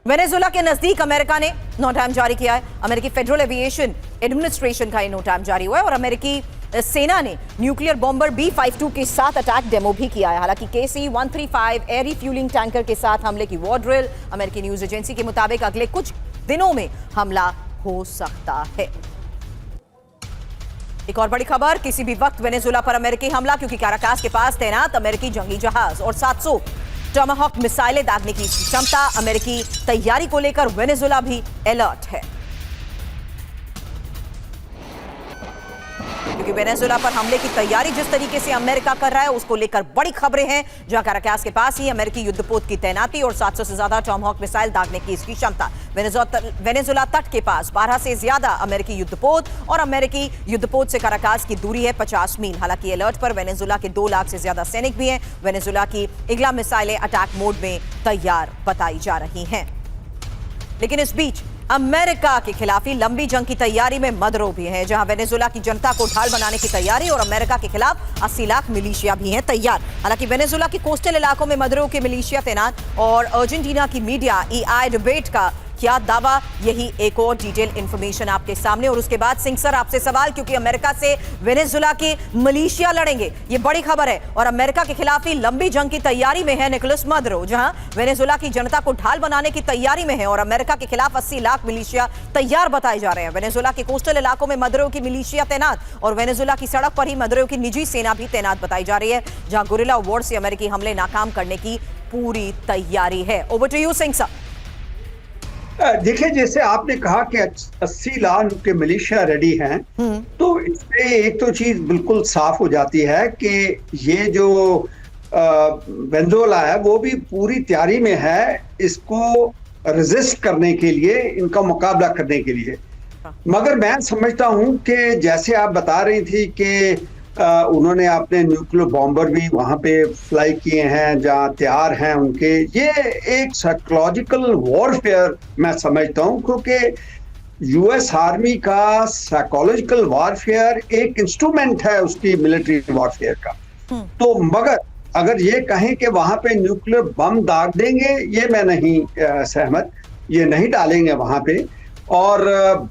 वेनेजुएला के नजदीक अमेरिका ने नो टाइम जारी किया है। अमेरिकी फेडरल एविएशन एडमिनिस्ट्रेशन का ये नो टाइम जारी हुआ है और अमेरिकी सेना ने न्यूक्लियर बॉम्बर B-52 के साथ अटैक डेमो भी किया है। हालांकि KC-135 एयर रिफ्यूलिंग टैंकर के साथ हमले की वॉर ड्रिल, अमेरिकी न्यूज एजेंसी के मुताबिक अगले कुछ दिनों में हमला हो सकता है। एक और बड़ी खबर, किसी भी वक्त वेनेजुएला पर अमेरिकी हमला, क्योंकि कैराकास के पास तैनात अमेरिकी जंगी जहाज और 700 टमाहॉक मिसाइलें दागने की क्षमता। अमेरिकी तैयारी को लेकर वेनेजुएला भी अलर्ट है, क्योंकि वेनेजुएला पर हमले की तैयारी जिस तरीके से अमेरिका कर रहा है उसको लेकर बड़ी खबरें हैं, जहां कैराकास के पास ही अमेरिकी युद्धपोत की तैनाती और 700 से ज्यादा टॉमहॉक मिसाइल दागने की इसकी क्षमता। वेनेजुएला तट के पास 12 से ज्यादा अमेरिकी युद्धपोत और अमेरिकी युद्धपोत से कैराकास की दूरी है 50 मील। हालांकि अलर्ट पर वेनेजुएला के 2 लाख से ज्यादा सैनिक भी हैं। वेनेजुएला की इग्ला मिसाइलें अटैक मोड में तैयार बताई जा रही हैं। लेकिन इस बीच अमेरिका के खिलाफ ही लंबी जंग की तैयारी में मदुरो भी है, जहां वेनेजुएला की जनता को ढाल बनाने की तैयारी और अमेरिका के खिलाफ 80 लाख मिलिशिया भी हैं तैयार। हालांकि वेनेजुएला के कोस्टल इलाकों में मदुरो के मिलिशिया तैनात और अर्जेंटीना की मीडिया EI डिबेट का क्या दावा, यही एक और डिटेल इंफॉर्मेशन आपके सामने। और उसके बाद सिंह सर आपसे सवाल, क्योंकि अमेरिका से वेनेजुएला के मिलिशिया लड़ेंगे, ये बड़ी खबर है और अमेरिका के खिलाफ ही लंबी जंग की तैयारी में है निकोलस मदुरो, जहां वेनेजुएला की जनता को ढाल बनाने की तैयारी में है और अमेरिका के खिलाफ 80 लाख मिलिशिया तैयार बताए जा रहे हैं। वेनेजुएला के कोस्टल इलाकों में मदुरो की मिलिशिया तैनात और वेनेजुएला की सड़क पर ही मदुरो की निजी सेना भी तैनात बताई जा रही है, जहां गुरिल्ला वॉर से अमेरिकी हमले नाकाम करने की पूरी तैयारी है। Over to you Singh sir. देखिए, जैसे आपने कहा कि 80 लाख के मिलिशिया रेडी हैं, तो इससे एक तो चीज बिल्कुल साफ हो जाती है कि ये जो वेनेजुएला है वो भी पूरी तैयारी में है इसको रेजिस्ट करने के लिए, इनका मुकाबला करने के लिए। मगर मैं समझता हूं कि जैसे आप बता रही थी कि उन्होंने अपने न्यूक्लियर बॉम्बर भी वहां पे फ्लाई किए हैं जहां तैयार हैं उनके, ये एक साइकोलॉजिकल वॉरफेयर मैं समझता हूं, क्योंकि यूएस आर्मी का साइकोलॉजिकल वॉरफेयर एक इंस्ट्रूमेंट है उसकी मिलिट्री वॉरफेयर का। तो मगर अगर ये कहें कि वहां पे न्यूक्लियर बम दाग देंगे, ये मैं नहीं सहमत, ये नहीं डालेंगे वहां पे। और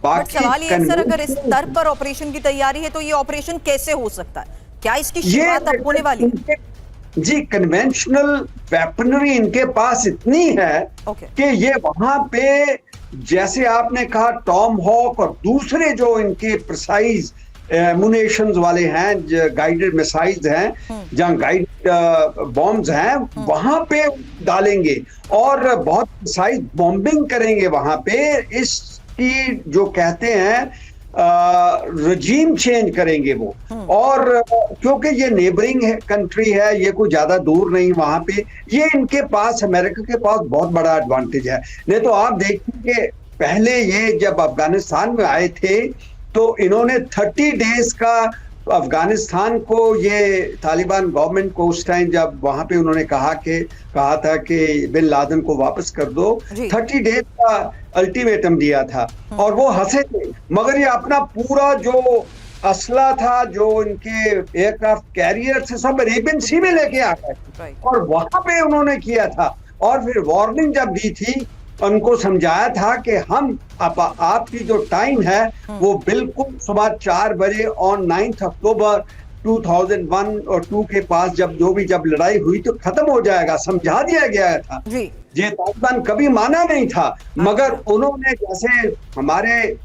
बाकी सवाल ये सर, अगर इस स्तर पर ऑपरेशन की तैयारी है तो ये ऑपरेशन कैसे हो सकता है? क्या इसकी शुरुआत अब होने वाली है? जी, कन्वेंशनल वेपनरी इनके पास इतनी है कि ये वहां पे, जैसे आपने कहा, टॉम हॉक और दूसरे जो इनके प्रिसाइज एमुनेशंस वाले हैं, गाइडेड मिसाइल्स हैं, जहां गाइड बॉम्ब्स हैं, वहां पे डालेंगे और बहुत मिसाइल बॉम्बिंग करेंगे वहां पे। इसकी जो कहते हैं रजीम चेंज करेंगे वो। और क्योंकि ये नेबरिंग कंट्री है, ये कोई ज्यादा दूर नहीं वहां पे, ये इनके पास, अमेरिका के पास बहुत बड़ा एडवांटेज है। नहीं तो आप देखिए पहले ये जब अफगानिस्तान में आए थे तो इन्होंने 30 डेज का अफगानिस्तान को, ये तालिबान गवर्नमेंट को उस टाइम जब वहां पे उन्होंने कहा था कि बिन लादेन को वापस कर दो, 30 डेज का अल्टीमेटम दिया था और वो हंसे थे। मगर ये अपना पूरा जो असला था, जो इनके एयरक्राफ्ट कैरियर से सब अरेबियन सी में लेके आ गए और वहां पे उन्होंने किया था। और फिर वार्निंग जब दी थी, उनको समझाया था कि हम आपकी जो टाइम है वो बिल्कुल सुबह 4 बजे ऑन 9 अक्टूबर 2001 और 2 के पास जब लड़ाई हुई तो खत्म हो जाएगा, समझा दिया गया था। ये तालिबान कभी माना नहीं था, मगर उन्होंने, जैसे हमारे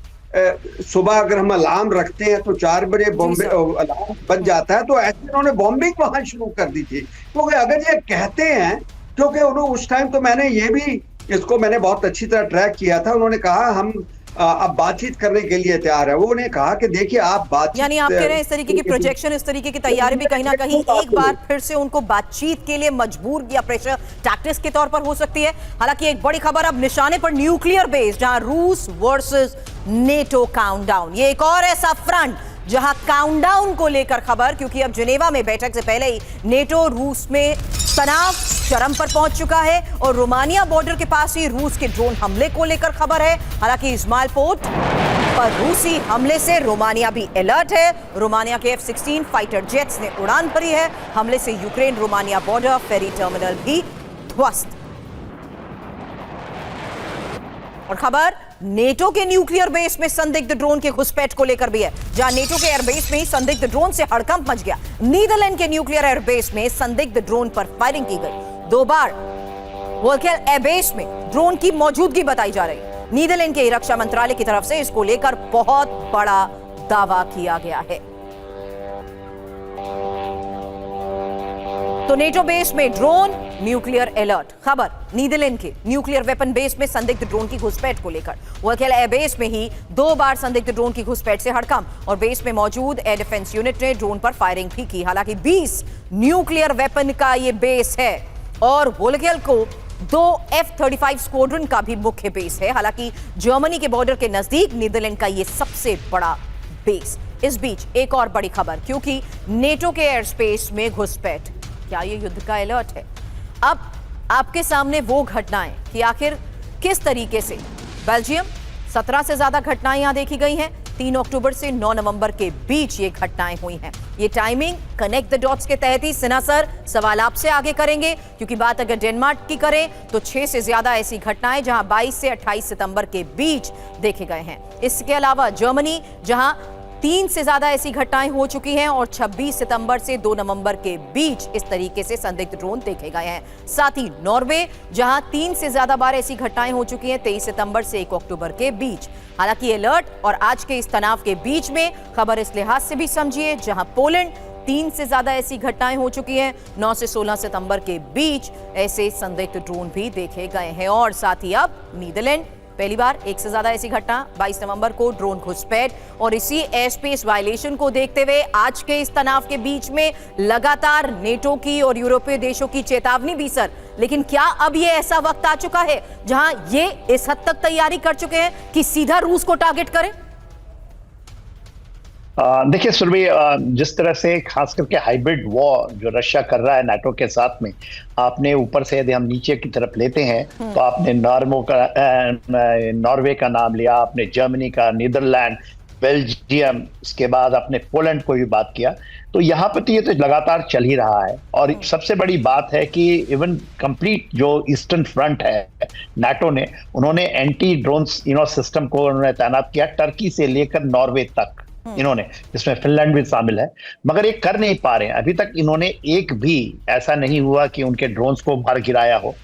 सुबह अगर हम अलार्म रखते हैं तो 4 बजे बॉम्बे अलार्म बज जाता है, तो ऐसे उन्होंने बॉम्बिंग वहां शुरू कर दी थी। क्योंकि अगर ये कहते हैं, क्योंकि उन्होंने उस टाइम, तो मैंने ये भी इसको मैंने बहुत अच्छी तरह ट्रैक किया था, उन्होंने कहा हम अब बातचीत करने के लिए तैयार है। वो उन्हें कहा कि देखिए आप बातचीत, यानी आप कह रहे हैं इस तरीके की प्रोजेक्शन, इस तरीके की तैयारी भी कहीं ना कहीं एक बार फिर से उनको बातचीत के लिए मजबूर या प्रेशर टैक्टिक्स के तौर पर हो सकती है। हालांकि एक बड़ी खबर अब निशाने पर न्यूक्लियर बेस, जहां रूस वर्सेस नेटो काउंटडाउन, ये एक और ऐसा फ्रंट जहां काउंटडाउन को लेकर खबर, क्योंकि अब जिनेवा में बैठक से पहले ही नेटो रूस में तनाव चरम पर पहुंच चुका है और रोमानिया बॉर्डर के पास ही रूस के ड्रोन हमले को लेकर खबर है। हालांकि इस्माइल पोर्ट पर रूसी हमले से रोमानिया भी अलर्ट है। रोमानिया के F-16 फाइटर जेट्स ने उड़ान भरी है। हमले से यूक्रेन रोमानिया बॉर्डर फेरी टर्मिनल भी ध्वस्त। और खबर नेटो के न्यूक्लियर बेस में संदिग्ध ड्रोन के घुसपैठ को लेकर भी है, जहां नेटो के एयरबेस में ही संदिग्ध ड्रोन से हड़कंप मच गया। नीदरलैंड के न्यूक्लियर एयरबेस में संदिग्ध ड्रोन पर फायरिंग की गई। 2 बार वोल्केल एयरबेस में ड्रोन की मौजूदगी बताई जा रही है। नीदरलैंड के रक्षा मंत्रालय की तरफ से इसको लेकर बहुत बड़ा दावा किया गया है। तो नेटो बेस में ड्रोन, न्यूक्लियर अलर्ट। खबर नीदरलैंड के न्यूक्लियर वेपन बेस में संदिग्ध ड्रोन की घुसपैठ को लेकर। वोल्केल एयरबेस में ही 2 बार संदिग्ध ड्रोन की घुसपैठ से हड़कंप और बेस में मौजूद एयर डिफेंस यूनिट ने ड्रोन पर फायरिंग भी की। हालांकि 20 न्यूक्लियर वेपन का ये बेस है और वोल्केल को 2 F-35 स्क्वाड्रन का भी मुख्य बेस है। हालांकि जर्मनी के बॉर्डर के नजदीक नीदरलैंड का ये सबसे बड़ा बेस। इस बीच एक और बड़ी खबर, क्योंकि नेटो के एयर स्पेस में घुसपैठ, क्या ये युद्ध का अलर्ट है? अब आपके सामने वो घटनाएं कि आखिर किस तरीके से बेल्जियम 17 से ज्यादा घटनाएं यहां देखी गई हैं। 3 अक्टूबर से 9 नवंबर के बीच ये घटनाएं हुई हैं। ये टाइमिंग कनेक्ट द डॉट्स के तहत ही सिन्हा सर सवाल आपसे आगे करेंगे, क्योंकि बात अगर डेनमार्क की करें तो 6 से ज्यादा ऐसी घटनाएं जहां 22 से 28 सितंबर के बीच देखे गए हैं। इसके अलावा जर्मनी, जहां 3 से ज्यादा ऐसी घटनाएं हो चुकी हैं और 26 सितंबर से 2 नवंबर के बीच इस तरीके से संदिग्ध ड्रोन देखे गए हैं। साथ ही नॉर्वे, जहां 3 से ज्यादा बार ऐसी घटनाएं हो चुकी हैं 23 सितंबर से 1 अक्टूबर के बीच। हालांकि अलर्ट और आज के इस तनाव के बीच में खबर इस लिहाज से भी समझिए, जहां पोलैंड 3 से ज्यादा ऐसी घटनाएं हो चुकी हैं। 9 से 16 सितंबर के बीच ऐसे संदिग्ध ड्रोन भी देखे गए हैं। और साथ ही अब नीदरलैंड, पहली बार 1 से ज्यादा ऐसी घटना 22 नवंबर को ड्रोन घुसपैठ और इसी एयर स्पेस वायलेशन को देखते हुए आज के इस तनाव के बीच में लगातार नेटो की और यूरोपीय देशों की चेतावनी भी सर। लेकिन क्या अब ये ऐसा वक्त आ चुका है जहां ये इस हद तक तैयारी कर चुके हैं कि सीधा रूस को टारगेट करें? देखिए सुरभि, जिस तरह से खास करके हाइब्रिड वॉर जो रशिया कर रहा है नाटो के साथ में, आपने ऊपर से यदि हम नीचे की तरफ लेते हैं तो आपने नॉर्वे का नाम लिया, आपने जर्मनी का, नीदरलैंड, बेल्जियम, इसके बाद आपने पोलैंड को भी बात किया। तो यहाँ पर तो ये तो लगातार चल ही रहा है। और सबसे बड़ी बात है कि इवन कंप्लीट जो ईस्टर्न फ्रंट है नाटो ने, उन्होंने एंटी ड्रोन सिस्टम को उन्होंने तैनात किया टर्की से लेकर नॉर्वे तक इन्होंने, जिसमें फिनलैंड भी शामिल है। मगर ये कर नहीं पा रहे हैं अभी तक। इन्होंने एक भी ऐसा नहीं हुआ कि उनके ड्रोन्स को मार गिराया हो।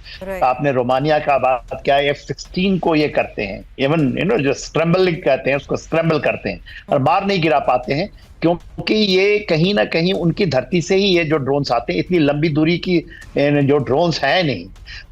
आपने रोमानिया का बात किया, F-16 को ये करते हैं, इवन जो स्क्रैम्बलिंग कहते हैं उसको स्क्रैम्बल करते हैं और मार नहीं गिरा पाते हैं। क्योंकि ये कहीं ना कहीं उनकी धरती से ही ये जो ड्रोन्स आते हैं, इतनी लंबी दूरी की जो ड्रोन्स हैं नहीं।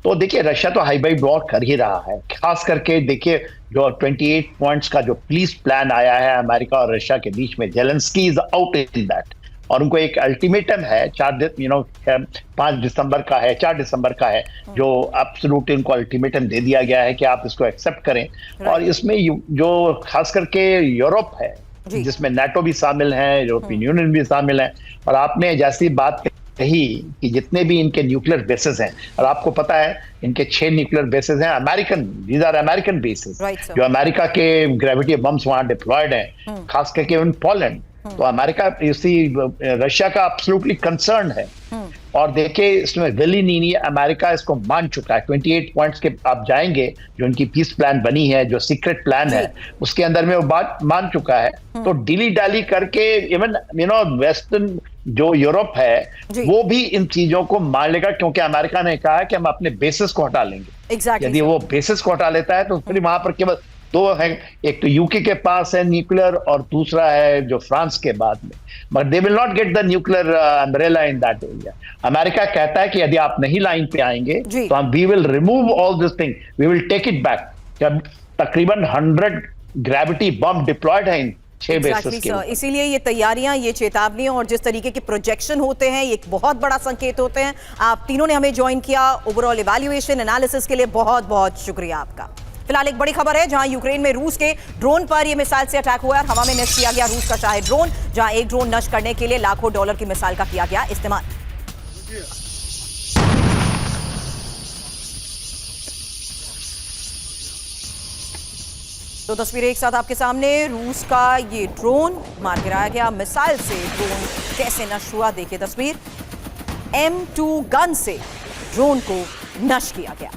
तो देखिए रशिया तो हाइब्रिड वॉर कर ही रहा है, खास करके देखिए जो 28 पॉइंट्स का जो पीस प्लान आया है अमेरिका और रशिया के बीच में, Zelensky is out in that, और उनको एक अल्टीमेटम है 5 दिसंबर का है, 4 दिसंबर का है, जो एब्सोल्यूट इनको अल्टीमेटम दे दिया गया है कि आप इसको एक्सेप्ट करें। और इसमें जो खास करके यूरोप है, जिसमें नाटो भी शामिल है, यूरोपियन यूनियन भी शामिल है, और आपने जैसी बात कही कि जितने भी इनके न्यूक्लियर बेसेस हैं, और आपको पता है इनके 6 न्यूक्लियर बेसेस हैं American, these are American bases, जो अमेरिका के ग्रेविटी बम्स वहां डिप्लॉयड हैं, खास करके इन पोलैंड। तो अमेरिका इसी रशिया का एब्सोल्युटली कंसर्न है। और देखिए इसमें विली नीनी अमेरिका इसको मान चुका है। 28 पॉइंट्स के आप जाएंगे, जो उनकी पीस प्लान बनी है, जो सीक्रेट प्लान है, उसके अंदर में वो बात मान चुका है। तो डिली डाली करके इवन वेस्टर्न जो यूरोप है वो भी इन चीजों को मान लेगा, क्योंकि अमेरिका ने कहा है कि हम अपने बेसिस को हटा लेंगे। यदि वो बेसिस को हटा लेता है तो फिर वहां पर केवल 2 हैं, एक तो यूके के पास है न्यूक्लियर और दूसरा है जो फ्रांस के बाद में, but they will not get the nuclear umbrella in that area. America कहता है कि यदि आप नहीं लाइन पे आएंगे तो हम we will remove all this thing, we will take it back. जब तकरीबन 100 ग्रेविटी बम डिप्लॉयड है इन 6 बेसिस के, इसीलिए ये तैयारियां, ये चेतावनी और जिस तरीके के प्रोजेक्शन होते हैं, ये एक बहुत बड़ा संकेत होते हैं। आप तीनों ने हमें ज्वाइन किया ओवरऑल इवैल्यूएशन एनालिसिस के लिए, बहुत बहुत शुक्रिया आपका। फिलहाल एक बड़ी खबर है, जहां यूक्रेन में रूस के ड्रोन पर यह मिसाइल से अटैक हुआ और हवा में नष्ट किया गया रूस का शाही ड्रोन, जहां एक ड्रोन नष्ट करने के लिए लाखों डॉलर की मिसाइल का किया गया इस्तेमाल। तो तस्वीरें एक साथ आपके सामने, रूस का ये ड्रोन मार गिराया गया मिसाइल से, ड्रोन कैसे नष्ट हुआ देखिए तस्वीर। M2 गन से ड्रोन को नष्ट किया गया।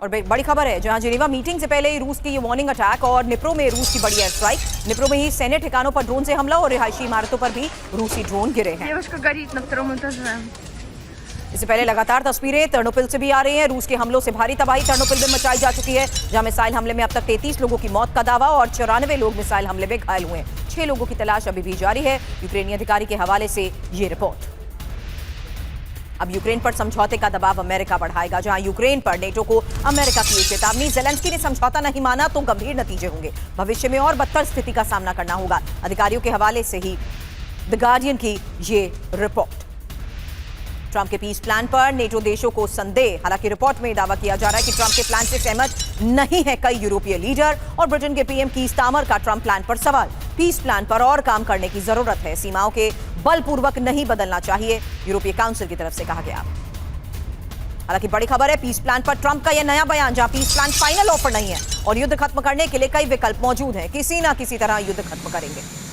और बड़ी खबर है, जहां जिनेवा मीटिंग से पहले ही रूस की ये वार्निंग अटैक और निप्रो में रूस की बड़ी एयर स्ट्राइक। निप्रो में ही सैन्य ठिकानों पर ड्रोन से हमला और रिहायशी इमारतों पर भी रूसी ड्रोन गिरे हैं। इससे पहले लगातार तस्वीरें टर्नोपिल से भी आ रही हैं। रूस के हमलों से भारी तबाही टर्नोपिल में मचाई जा चुकी है, जहां मिसाइल हमले में अब तक 33 लोगों की मौत का दावा और 94 लोग मिसाइल हमले में घायल हुए। 6 लोगों की तलाश अभी भी जारी है, यूक्रेनी अधिकारी के हवाले से ये रिपोर्ट। अब यूक्रेन पर समझौते का दबाव अमेरिका बढ़ाएगा, जहां यूक्रेन पर नेटो को अमेरिका की चेतावनी। जेलेंस्की ने समझौता नहीं माना तो गंभीर नतीजे होंगे, भविष्य में और बदतर स्थिति का सामना करना होगा। अधिकारियों के हवाले से ही द गार्डियन की ये रिपोर्ट। ट्रंप के पीस प्लान पर नेटो देशों को संदेह। हालांकि रिपोर्ट में दावा किया जा रहा है कि ट्रंप के प्लान से सहमत नहीं है कई यूरोपीय लीडर, और ब्रिटेन के पीएम कीर स्टारमर का ट्रंप प्लान पर सवाल। पीस प्लान पर और काम करने की जरूरत है, सीमाओं के बलपूर्वक नहीं बदलना चाहिए, यूरोपीय काउंसिल की तरफ से कहा गया। हालांकि बड़ी खबर है, पीस प्लान पर ट्रंप का यह नया बयान, जहां पीस प्लान फाइनल ऑफर नहीं है और युद्ध खत्म करने के लिए कई विकल्प मौजूद हैं। किसी ना किसी तरह युद्ध खत्म करेंगे।